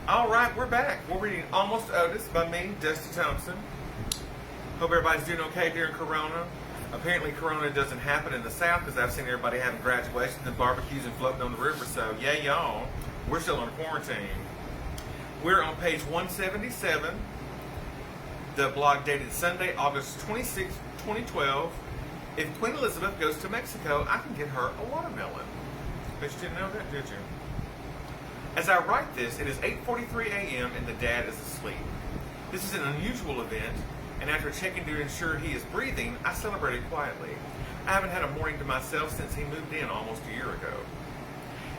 All right, we're back. We're reading Almost Odis by me, Dusty Thompson. Hope everybody's doing okay during Corona. Apparently, Corona doesn't happen in the South because I've seen everybody having graduations and barbecues and floating on the river. So, yay, y'all. We're still in quarantine. We're on page 177. The blog dated Sunday, August 26, 2012. If Queen Elizabeth goes to Mexico, I can get her a watermelon. Bet you didn't know that, did you? As I write this, it is 8:43 a.m. and the dad is asleep. This is an unusual event, and after checking to ensure he is breathing, I celebrated quietly. I haven't had a morning to myself since he moved in almost a year ago.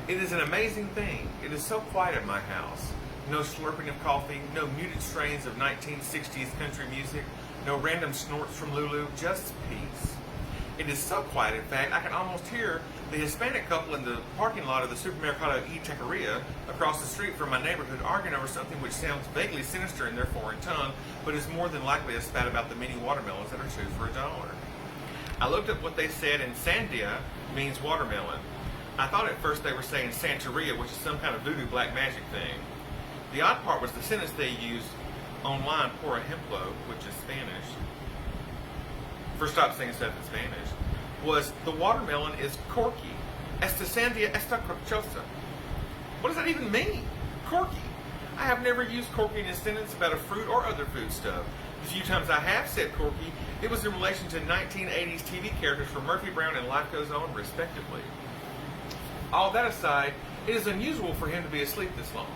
It is an amazing thing. It is so quiet in my house. No slurping of coffee, no muted strains of 1960s country music, no random snorts from Lulu, just peace. It is so quiet, in fact, I can almost hear the Hispanic couple in the parking lot of the Supermercado y Taqueria across the street from my neighborhood arguing over something which sounds vaguely sinister in their foreign tongue, but is more than likely a spat about the mini watermelons that are two for $1. I looked up what they said, and sandia means watermelon. I thought at first they were saying Santeria, which is some kind of voodoo black magic thing. The odd part was the sentence they used online, por ejemplo, which is Spanish. First stop saying stuff in Spanish, was the watermelon is corky. Esta sandia está corchosa. What does that even mean? Corky. I have never used corky in a sentence about a fruit or other food stuff. The few times I have said corky, it was in relation to 1980s TV characters from Murphy Brown and Life Goes On, respectively. All that aside, it is unusual for him to be asleep this long.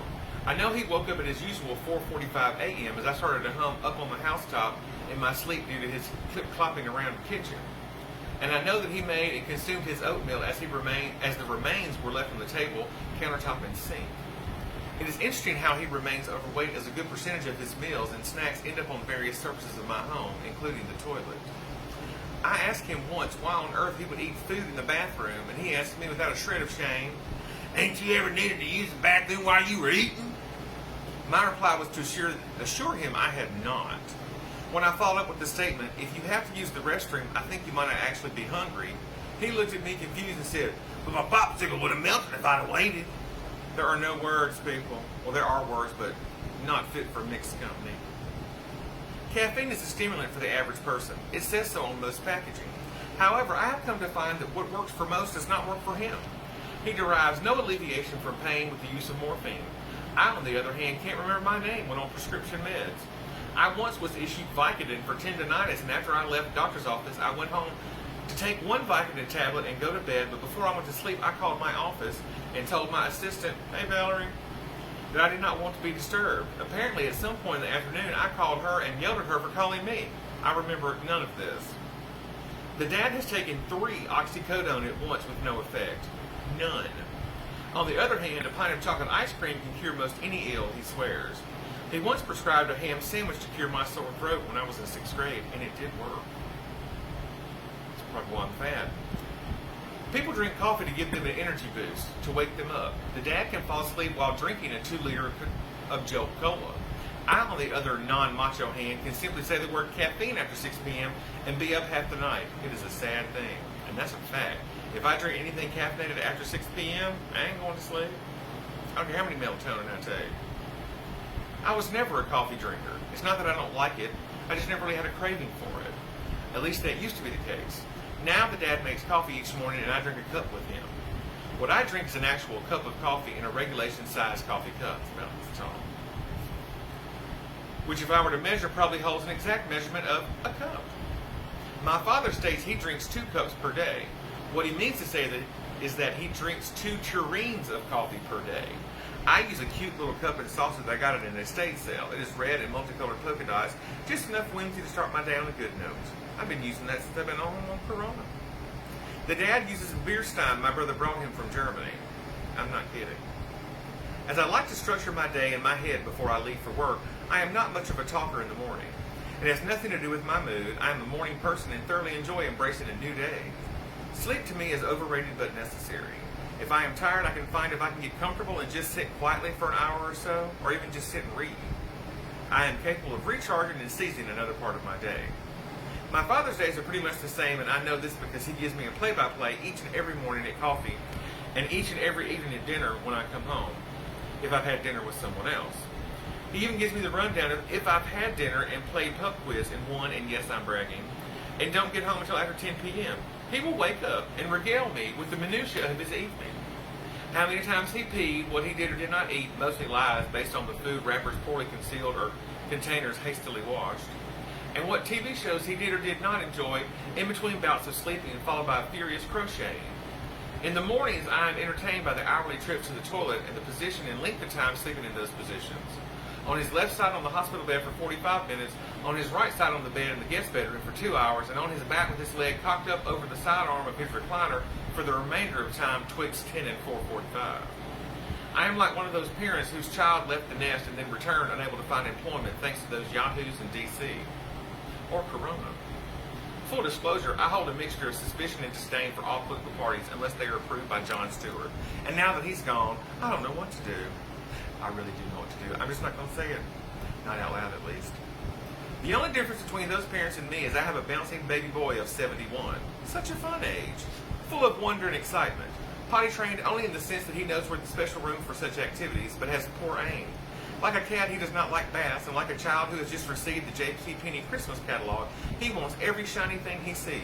I know he woke up at his usual 4:45 a.m. as I started to hum up on the housetop in my sleep due to his clip-clopping around the kitchen. And I know that he made and consumed his oatmeal as the remains were left on the table, countertop, and sink. It is interesting how he remains overweight as a good percentage of his meals and snacks end up on various surfaces of my home, including the toilet. I asked him once why on earth he would eat food in the bathroom, and he answered me without a shred of shame, "Ain't you ever needed to use the bathroom while you were eating?" My reply was to assure him I had not. When I followed up with the statement, "If you have to use the restroom, I think you might not actually be hungry," he looked at me confused and said, "But my popsicle would have melted if I'd have waited." There are no words, people. Well, there are words, but not fit for mixed company. Caffeine is a stimulant for the average person. It says so on most packaging. However, I have come to find that what works for most does not work for him. He derives no alleviation from pain with the use of morphine. I, on the other hand, can't remember my name when on prescription meds. I once was issued Vicodin for tendonitis, and after I left the doctor's office, I went home to take one Vicodin tablet and go to bed, but before I went to sleep, I called my office and told my assistant, "Hey, Valerie," that I did not want to be disturbed. Apparently, at some point in the afternoon, I called her and yelled at her for calling me. I remember none of this. The dad has taken 3 oxycodone at once with no effect. None. On the other hand, a pint of chocolate ice cream can cure most any ill, he swears. He once prescribed a ham sandwich to cure my sore throat when I was in 6th grade, and it did work. It's probably why I'm fat. People drink coffee to give them an energy boost, to wake them up. The dad can fall asleep while drinking a 2-liter of Joe Cola. I, on the other non-macho hand, can simply say the word caffeine after 6 p.m. and be up half the night. It is a sad thing, and that's a fact. If I drink anything caffeinated after 6 p.m., I ain't going to sleep. I don't care how many melatonin I take. I was never a coffee drinker. It's not that I don't like it, I just never really had a craving for it. At least that used to be the case. Now the dad makes coffee each morning and I drink a cup with him. What I drink is an actual cup of coffee in a regulation-sized coffee cup. It's about this tall. Which, if I were to measure, probably holds an exact measurement of a cup. My father states he drinks 2 cups per day. What he means to say is that he drinks 2 tureens of coffee per day. I use a cute little cup and saucer that I got at an estate sale. It is red and multicolored polka dots, just enough whimsy to start my day on a good note. I've been using that since I've been on Corona. The dad uses a beer stein my brother brought him from Germany. I'm not kidding. As I like to structure my day in my head before I leave for work, I am not much of a talker in the morning. It has nothing to do with my mood. I am a morning person and thoroughly enjoy embracing a new day. Sleep to me is overrated but necessary. If I am tired, I can find if I can get comfortable and just sit quietly for an hour or so, or even just sit and read. I am capable of recharging and seizing another part of my day. My father's days are pretty much the same, and I know this because he gives me a play-by-play each and every morning at coffee, and each and every evening at dinner when I come home. if I've had dinner with someone else. He even gives me the rundown of if I've had dinner and played pub quiz and won, and yes, I'm bragging, and don't get home until after 10 p.m. He will wake up and regale me with the minutiae of his evening. How many times he peed, what he did or did not eat, mostly lies based on the food wrappers poorly concealed or containers hastily washed, and what TV shows he did or did not enjoy in between bouts of sleeping followed by furious crocheting. In the mornings, I am entertained by the hourly trips to the toilet and the position and length of time sleeping in those positions. On his left side on the hospital bed for 45 minutes, on his right side on the bed in the guest bedroom for 2 hours, and on his back with his leg cocked up over the sidearm of his recliner for the remainder of time twixt 10 and 4:45. I am like one of those parents whose child left the nest and then returned unable to find employment thanks to those yahoos in D.C. or Corona. Full disclosure, I hold a mixture of suspicion and disdain for all political parties unless they are approved by Jon Stewart. And now that he's gone, I don't know what to do. I really do know what to do. I'm just not going to say it. Not out loud, at least. The only difference between those parents and me is I have a bouncing baby boy of 71. Such a fun age. Full of wonder and excitement. Potty trained only in the sense that he knows where the special room for such activities, but has poor aim. Like a cat, he does not like baths, and like a child who has just received the JCPenney Christmas catalog, he wants every shiny thing he sees.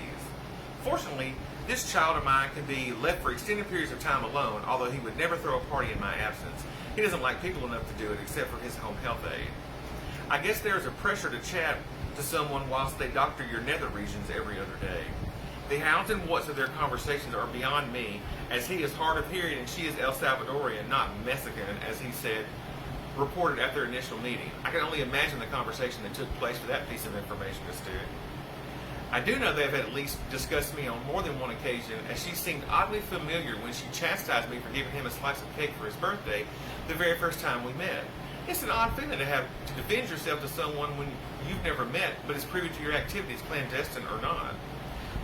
Fortunately, this child of mine can be left for extended periods of time alone, although he would never throw a party in my absence. He doesn't like people enough to do it, except for his home health aide. I guess there is a pressure to chat to someone whilst they doctor your nether regions every other day. The hows and whats of their conversations are beyond me, as he is hard of hearing and she is El Salvadorian, not Mexican, as he said, reported at their initial meeting. I can only imagine the conversation that took place for that piece of information to stew. I do know they have at least discussed me on more than one occasion, as she seemed oddly familiar when she chastised me for giving him a slice of cake for his birthday the very first time we met. It's an odd feeling to have to defend yourself to someone when you've never met, but is privy to your activities, clandestine or not.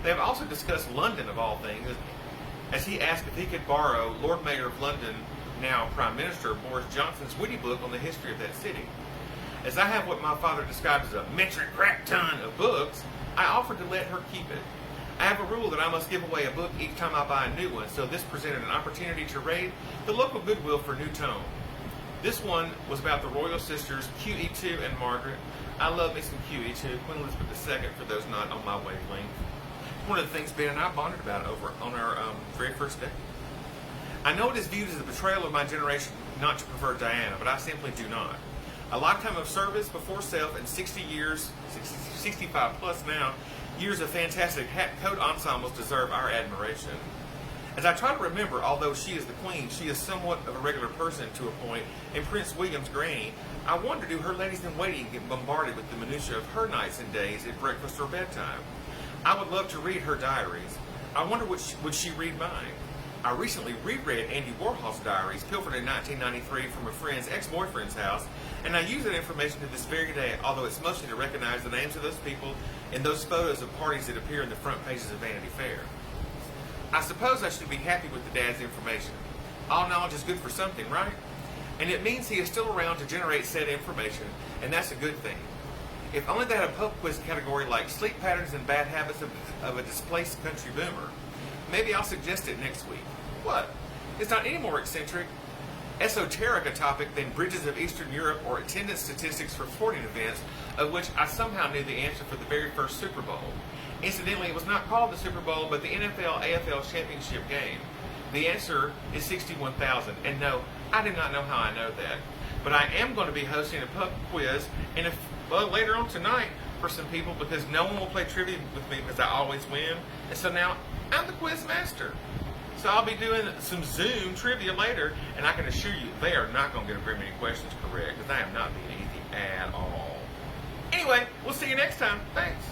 They have also discussed London, of all things, as he asked if he could borrow Lord Mayor of London, now Prime Minister, Boris Johnson's witty book on the history of that city. As I have what my father described as a metric crap ton of books, I offered to let her keep it. I have a rule that I must give away a book each time I buy a new one, so this presented an opportunity to raid the local Goodwill for new tome. This one was about the royal sisters QE2 and Margaret. I love me some QE2, Queen Elizabeth II, for those not on my wavelength. One of the things Ben and I bonded about over on our very first day. I know it is viewed as a betrayal of my generation not to prefer Diana, but I simply do not. A lifetime of service before self and 60 years, 65 plus now, years of fantastic hat coat ensembles deserve our admiration. As I try to remember, although she is the queen, she is somewhat of a regular person to a point, and Prince William's granny, I wonder do her ladies-in-waiting get bombarded with the minutiae of her nights and days at breakfast or bedtime? I would love to read her diaries. I wonder would she read mine? I recently reread Andy Warhol's diaries, pilfered in 1993 from a friend's ex-boyfriend's house, and I use that information to this very day, although it's mostly to recognize the names of those people in those photos of parties that appear in the front pages of Vanity Fair. I suppose I should be happy with the dad's information. All knowledge is good for something, right? And it means he is still around to generate said information, and that's a good thing. If only they had a pub quiz category like sleep patterns and bad habits of a displaced country boomer. Maybe I'll suggest it next week. What? It's not any more eccentric, esoteric a topic than bridges of Eastern Europe or attendance statistics for sporting events, of which I somehow knew the answer for the very first Super Bowl. Incidentally, it was not called the Super Bowl, but the NFL-AFL championship game. The answer is 61,000, and no, I do not know how I know that. But I am going to be hosting a pub quiz later on tonight for some people, because no one will play trivia with me because I always win. And so now I'm the quiz master. So I'll be doing some Zoom trivia later, and I can assure you they are not going to get very many questions correct, because I am not being easy at all. Anyway, we'll see you next time. Thanks.